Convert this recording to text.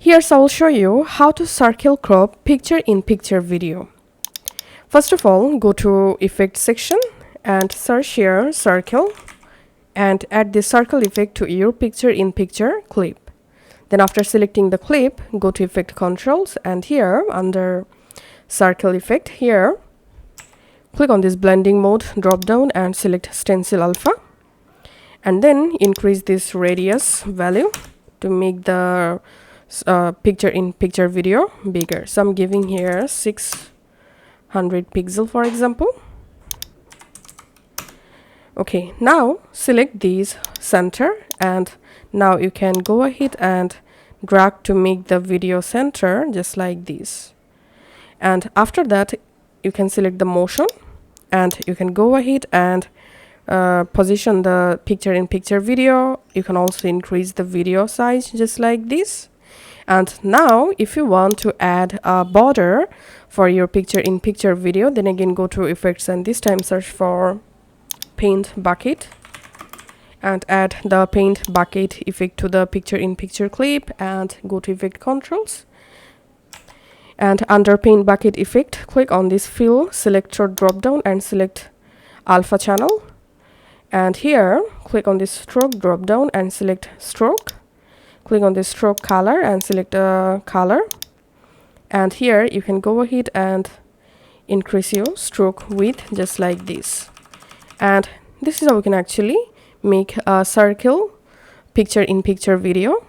Here's I will show you how to circle crop picture-in-picture video. First of all, go to Effects section and search here Circle and add the circle effect to your picture-in-picture clip. Then after selecting the clip, go to Effect Controls and here under Circle Effect here, click on this Blending Mode drop down and select Stencil Alpha. And then increase this radius value to make the picture-in-picture video bigger. So I'm giving here 600 pixel for example. Okay, now select these center and now you can go ahead and drag to make the video center just like this. And after that you can select the motion and you can go ahead and position the picture-in-picture video. You can also increase the video size just like this. And now if you want to add a border for your picture-in-picture video, then again go to Effects and this time search for Paint Bucket and add the Paint Bucket effect to the picture-in-picture clip and go to Effect Controls. And under Paint Bucket effect, click on this Fill Selector drop down and select Alpha Channel. And here, click on this Stroke drop down and select Stroke. Click on the stroke color and select color. And here you can go ahead and increase your stroke width just like this. And this is how we can actually make a circle picture-in-picture video.